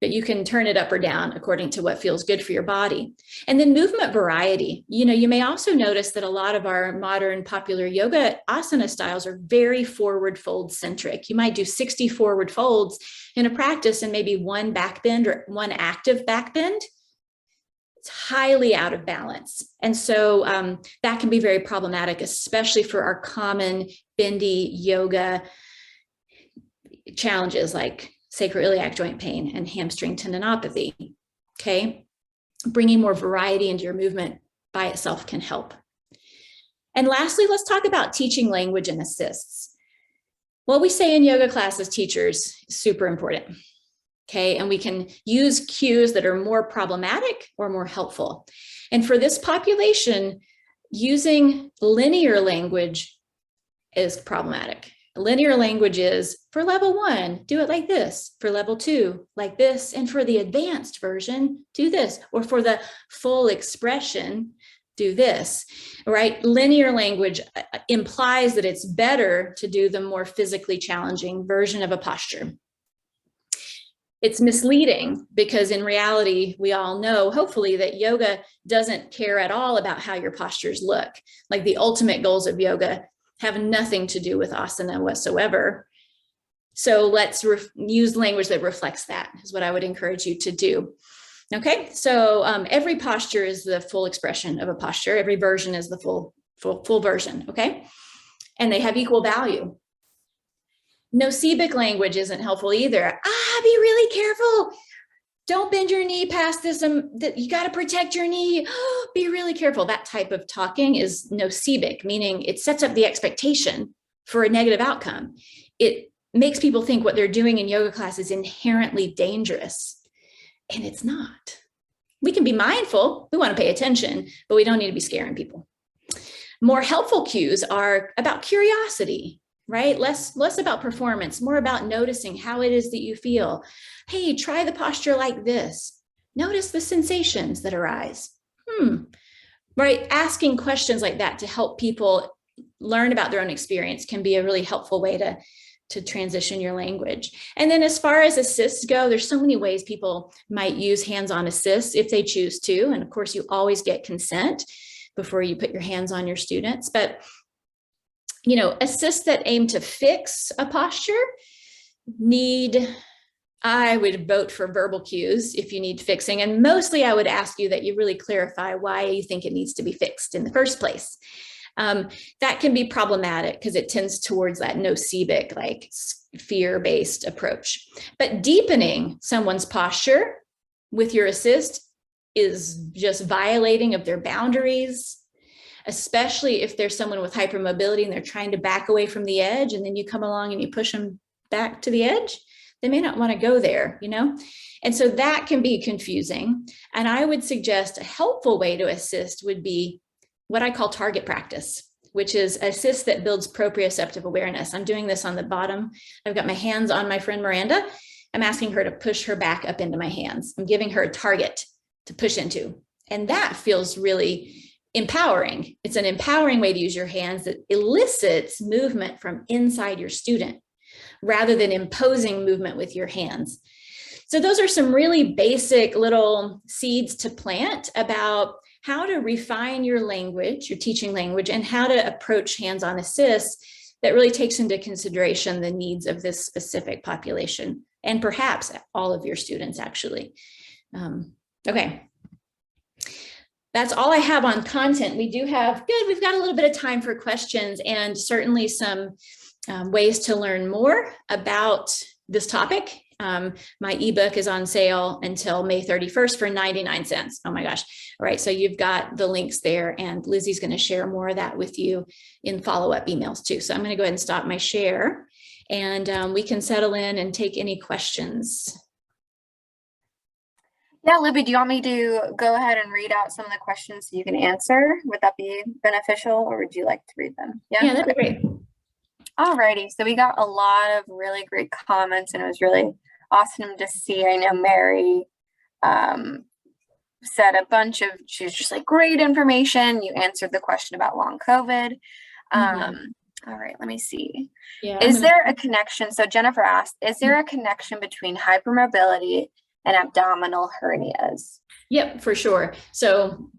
But you can turn it up or down according to what feels good for your body. And then movement variety. You may also notice that a lot of our modern popular yoga asana styles are very forward fold centric. You might do 60 forward folds in a practice and maybe one back bend or one active back bend. It's highly out of balance. And so that can be very problematic, especially for our common bendy yoga challenges like sacroiliac joint pain and hamstring tendinopathy. Okay, bringing more variety into your movement by itself can help. And lastly, let's talk about teaching language and assists. What we say in yoga class as teachers is super important. Okay, and we can use cues that are more problematic or more helpful. And for this population, using linear language is problematic. Linear language is, for level 1, do it like this. For level 2, like this. And for the advanced version, do this. Or for the full expression, do this, right? Linear language implies that it's better to do the more physically challenging version of a posture. It's misleading because in reality, we all know, hopefully, that yoga doesn't care at all about how your postures look. Like the ultimate goals of yoga have nothing to do with asana whatsoever. So let's use language that reflects that, is what I would encourage you to do. Okay, so every posture is the full expression of a posture. Every version is the full version, okay? And they have equal value. Nocibic language isn't helpful either. Be really careful. Don't bend your knee past this. You got to protect your knee. Be really careful. That type of talking is nocibic, meaning it sets up the expectation for a negative outcome. It makes people think what they're doing in yoga class is inherently dangerous, and it's not. We can be mindful. We want to pay attention, but we don't need to be scaring people. More helpful cues are about curiosity, right? Less about performance, more about noticing how it is that you feel. Hey, try the posture like this. Notice the sensations that arise. Right? Asking questions like that to help people learn about their own experience can be a really helpful way to transition your language. And then as far as assists go, there's so many ways people might use hands-on assists if they choose to. And of course, you always get consent before you put your hands on your students. But assists that aim to fix a posture I would vote for verbal cues if you need fixing. And mostly I would ask you that you really clarify why you think it needs to be fixed in the first place. That can be problematic because it tends towards that nocibic, like fear-based approach. But deepening someone's posture with your assist is just violating of their boundaries, especially if there's someone with hypermobility and they're trying to back away from the edge, and then you come along and you push them back to the edge. They may not want to go there, you know? And so that can be confusing. And I would suggest a helpful way to assist would be what I call target practice, which is assist that builds proprioceptive awareness. I'm doing this on the bottom. I've got my hands on my friend Miranda. I'm asking her to push her back up into my hands. I'm giving her a target to push into. And that feels really empowering. It's an empowering way to use your hands that elicits movement from inside your student rather than imposing movement with your hands. So those are some really basic little seeds to plant about how to refine your language, your teaching language, and how to approach hands-on assist that really takes into consideration the needs of this specific population and perhaps all of your students actually. Okay. That's all I have on content. We do have, we've got a little bit of time for questions and certainly some ways to learn more about this topic. My ebook is on sale until May 31st for 99 cents. Oh my gosh. All right. So you've got the links there, and Lizzie's going to share more of that with you in follow-up emails too. So I'm going to go ahead and stop my share, and we can settle in and take any questions. Yeah, Libby, do you want me to go ahead and read out some of the questions so you can answer? Would that be beneficial, or would you like to read them? Yeah, that'd be great. Alrighty, so we got a lot of really great comments, and it was really awesome to see. I know Mary said a bunch of, she's just like, great information. You answered the question about long COVID. All right, let me see. Yeah, is there a connection? So Jennifer asked, is there a connection between hypermobility and abdominal hernias? Yep, for sure. So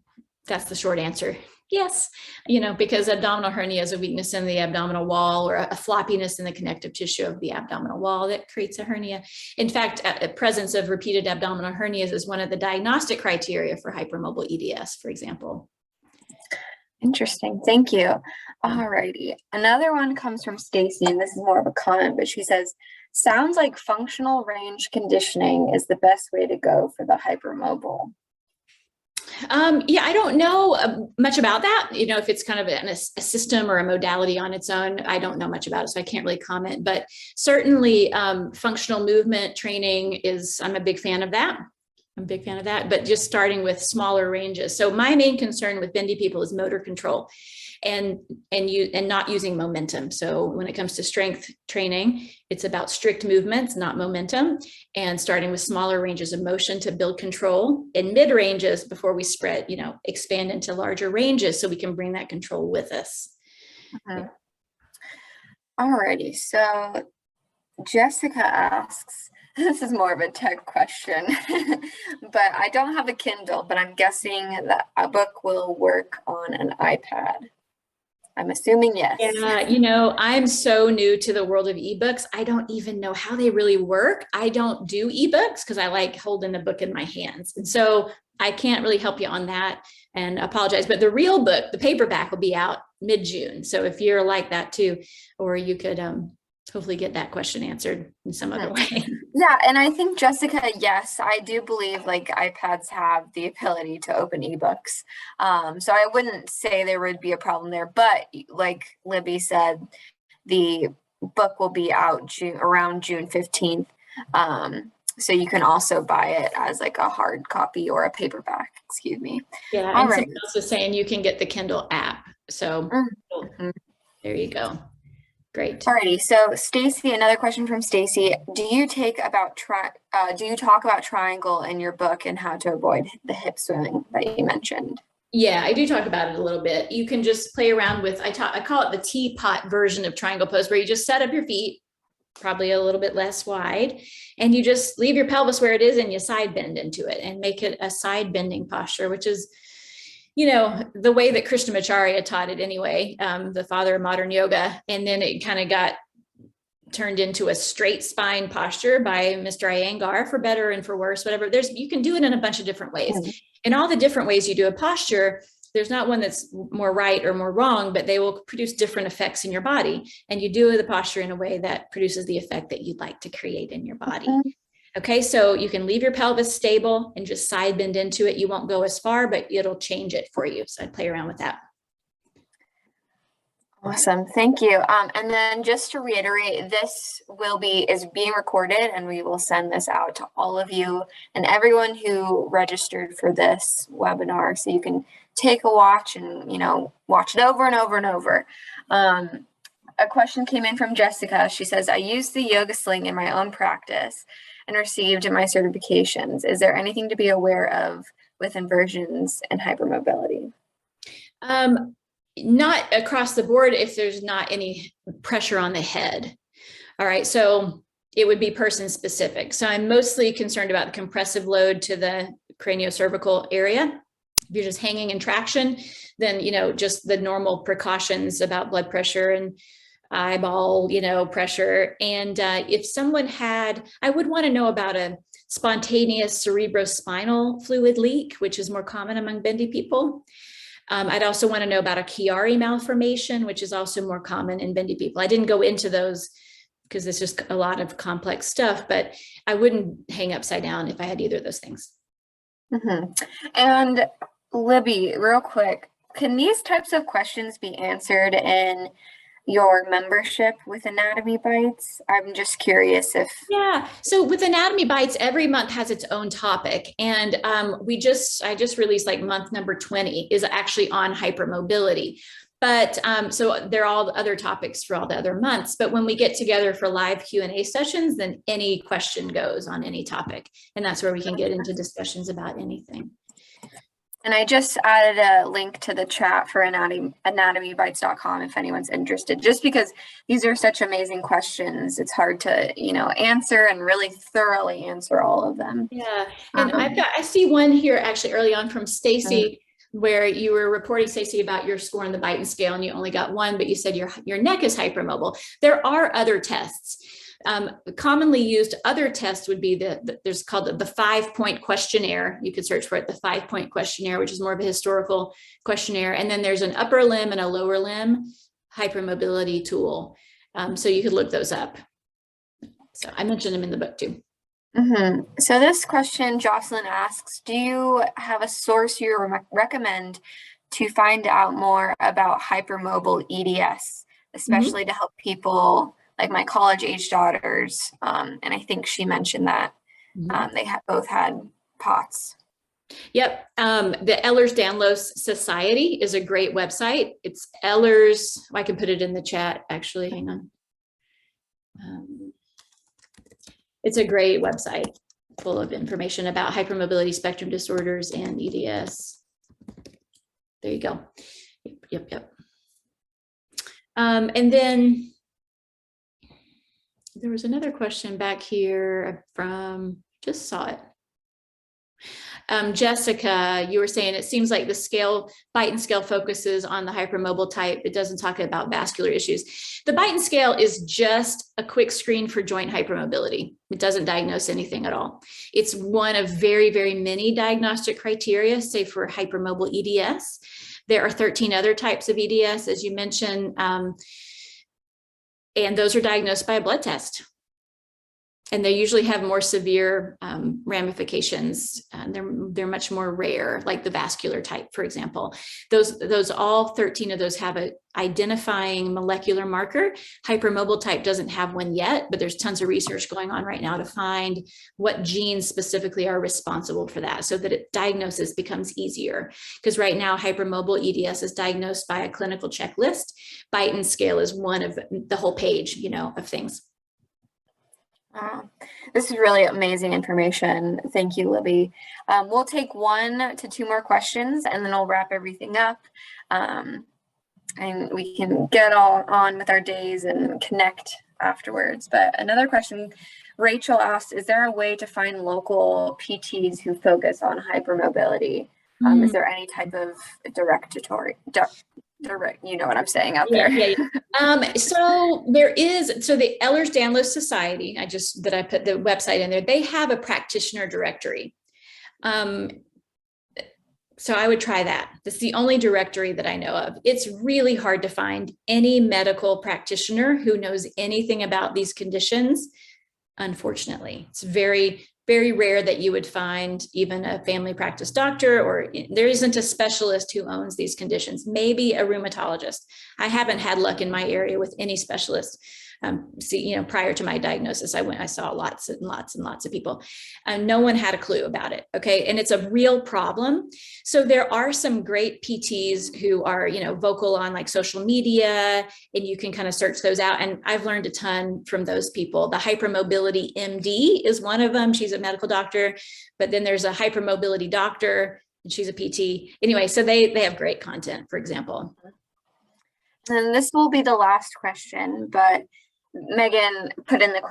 that's the short answer. Yes, you know, because abdominal hernia is a weakness in the abdominal wall or a floppiness in the connective tissue of the abdominal wall that creates a hernia. In fact, a presence of repeated abdominal hernias is one of the diagnostic criteria for hypermobile EDS, for example. Interesting. Thank you. All righty. Another one comes from Stacy, and this is more of a comment, but she says, sounds like functional range conditioning is the best way to go for the hypermobile. Yeah, I don't know much about that. You know, if it's kind of a system or a modality on its own, I don't know much about it, so I can't really comment. But certainly functional movement training is, I'm a big fan of that. But just starting with smaller ranges. So my main concern with bendy people is motor control and not using momentum. So when it comes to strength training, it's about strict movements, not momentum, and starting with smaller ranges of motion to build control in mid ranges before we spread, you know, expand into larger ranges so we can bring that control with us. Yeah. Alrighty, so Jessica asks, this is more of a tech question, but I don't have a Kindle, but I'm guessing that a book will work on an iPad. I'm assuming yes. Yeah, you know, I'm so new to the world of ebooks. I don't even know how they really work. I don't do ebooks because I like holding the book in my hands. And so I can't really help you on that, and apologize. But the real book, the paperback, will be out mid-June. So if you're like that too, or you could hopefully get that question answered in some other way. Yeah, and I think, Jessica, yes, I do believe like iPads have the ability to open ebooks. So I wouldn't say there would be a problem there, but like Libby said, the book will be out around June 15th. So you can also buy it as like a hard copy or a paperback, excuse me. Yeah, and someone else was saying you can get the Kindle app. So there you go. Great. Alrighty, so Stacy, another question from Stacy. Do you talk about triangle in your book and how to avoid the hip swelling that you mentioned? Yeah, I do talk about it a little bit. You can just play around with, I call it the teapot version of triangle pose, where you just set up your feet, probably a little bit less wide, and you just leave your pelvis where it is and you side bend into it and make it a side bending posture, which is, you know, the way that Krishnamacharya taught it anyway, the father of modern yoga. And then it kind of got turned into a straight spine posture by Mr. Iyengar, for better and for worse, whatever. You can do it in a bunch of different ways. And all the different ways you do a posture there's not one that's more right or more wrong, but they will produce different effects in your body. And you do the posture in a way that produces the effect that you'd like to create in your body. Okay, so you can leave your pelvis stable and just side bend into it. You won't go as far, but it'll change it for you. So I'd play around with that. Awesome, thank you. And then just to reiterate, this is being recorded, and we will send this out to all of you and everyone who registered for this webinar, so you can take a watch and watch it over and over and over. A question came in from Jessica. She says, I use the yoga sling in my own practice and received my certifications. Is there anything to be aware of with inversions and hypermobility? Not across the board if there's not any pressure on the head. All right, so it would be person specific. So I'm mostly concerned about the compressive load to the craniocervical area. If you're just hanging in traction, then, just the normal precautions about blood pressure and eyeball, pressure. And if someone I would want to know about a spontaneous cerebrospinal fluid leak, which is more common among bendy people. I'd also want to know about a Chiari malformation, which is also more common in bendy people. I didn't go into those because it's just a lot of complex stuff, but I wouldn't hang upside down if I had either of those things. Mm-hmm. And Libby, real quick, can these types of questions be answered in your membership with Anatomy Bites? I'm just curious if... Yeah, so with Anatomy Bites, every month has its own topic. And I just released like month number 20 is actually on hypermobility. But so they're all other topics for all the other months. But when we get together for live Q&A sessions, then any question goes on any topic. And that's where we can get into discussions about anything. And I just added a link to the chat for anatomybitescom if anyone's interested, just because these are such amazing questions. It's hard to, answer and really thoroughly answer all of them. Yeah. And I see one here actually early on from Stacy, where you were reporting, Stacy, about your score on the Biten scale and you only got 1, but you said your neck is hypermobile. There are other tests. Commonly used other tests would be there's called the 5-point questionnaire. You could search for it, the 5-point questionnaire, which is more of a historical questionnaire. And then there's an upper limb and a lower limb hypermobility tool. So you could look those up. So I mentioned them in the book too. Mm-hmm. So this question, Jocelyn asks, do you have a source you recommend to find out more about hypermobile EDS, especially to help people like my college-age daughters, and I think she mentioned that they both had POTS. Yep, the Ehlers-Danlos Society is a great website. It's Ehlers, I can put it in the chat actually, hang on. It's a great website full of information about hypermobility spectrum disorders and EDS. There you go. Yep. And then there was another question back here from, just saw it. Jessica, you were saying it seems like the Biten scale focuses on the hypermobile type. It doesn't talk about vascular issues. The Biten scale is just a quick screen for joint hypermobility. It doesn't diagnose anything at all. It's one of very, very many diagnostic criteria, say for hypermobile EDS. There are 13 other types of EDS, as you mentioned, and those are diagnosed by a blood test. And they usually have more severe ramifications. They're much more rare, like the vascular type, for example. Those all 13 of those have an identifying molecular marker. Hypermobile type doesn't have one yet, but there's tons of research going on right now to find what genes specifically are responsible for that, so that diagnosis becomes easier. Because right now, hypermobile EDS is diagnosed by a clinical checklist. Biten scale is one of the whole page, of things. Wow. This is really amazing information. Thank you, Libby. We'll take 1 to 2 more questions and then we'll wrap everything up. And we can get all on with our days and connect afterwards. But another question, Rachel asked, is there a way to find local PTs who focus on hypermobility? Is there any type of direct, you know what I'm saying out there? Yeah. So there is, the Ehlers-Danlos Society, I put the website in there, they have a practitioner directory. So I would try that. That's the only directory that I know of. It's really hard to find any medical practitioner who knows anything about these conditions. Unfortunately, it's very, very rare that you would find even a family practice doctor, or there isn't a specialist who owns these conditions, maybe a rheumatologist. I haven't had luck in my area with any specialist. Prior to my diagnosis, I saw lots and lots and lots of people. No one had a clue about it. Okay. And it's a real problem. So there are some great PTs who are, vocal on like social media, and you can kind of search those out. And I've learned a ton from those people. The Hypermobility MD is one of them. She's a medical doctor, but then there's a hypermobility doctor and she's a PT. Anyway, so they have great content, for example. And this will be the last question, but Megan put in the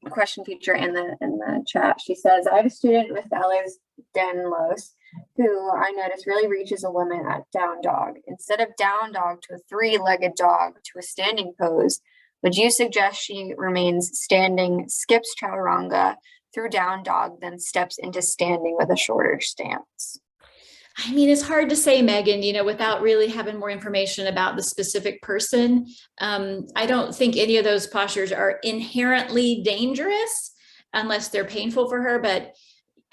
question feature in the chat. She says, I have a student with ellersdanlos who I notice really reaches a limit at down dog. Instead of down dog to a 3-legged dog to a standing pose, would you suggest she remains standing, skips chaturanga through down dog, then steps into standing with a shorter stance? I mean, it's hard to say, Megan, without really having more information about the specific person. I don't think any of those postures are inherently dangerous unless they're painful for her, but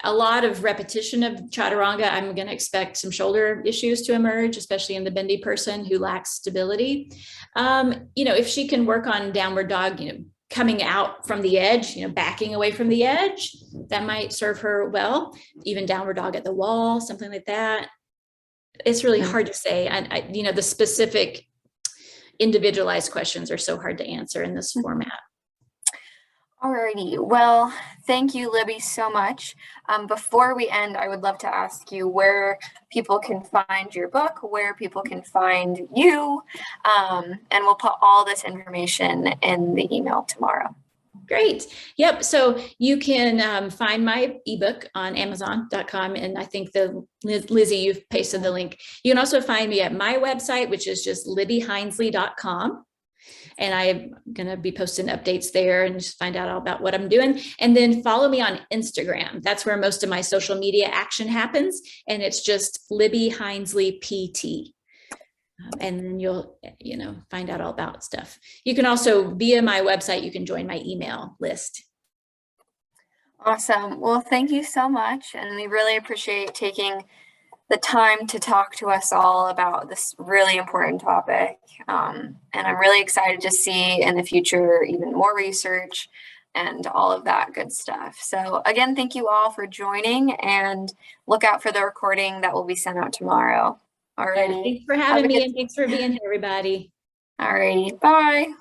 a lot of repetition of chaturanga, I'm going to expect some shoulder issues to emerge, especially in the bendy person who lacks stability. If she can work on downward dog, coming out from the edge, backing away from the edge, that might serve her well. Even downward dog at the wall, something like that. It's really hard to say. And the specific individualized questions are so hard to answer in this format. Alrighty, well, thank you, Libby, so much. Before we end, I would love to ask you where people can find your book, where people can find you, and we'll put all this information in the email tomorrow. Great. Yep. So you can find my ebook on Amazon.com. And I think Lizzie, you've pasted the link. You can also find me at my website, which is just libbyhinsley.com. And I'm going to be posting updates there and just find out all about what I'm doing. And then follow me on Instagram. That's where most of my social media action happens. And it's just Libby Hinsley PT. And then you'll, find out all about stuff. You can also, via my website, you can join my email list. Awesome. Well, thank you so much. And we really appreciate taking the time to talk to us all about this really important topic. And I'm really excited to see in the future even more research and all of that good stuff. So again, thank you all for joining, and look out for the recording that will be sent out tomorrow. All right. Thanks for having me, and thanks for being here, everybody. All righty. Bye.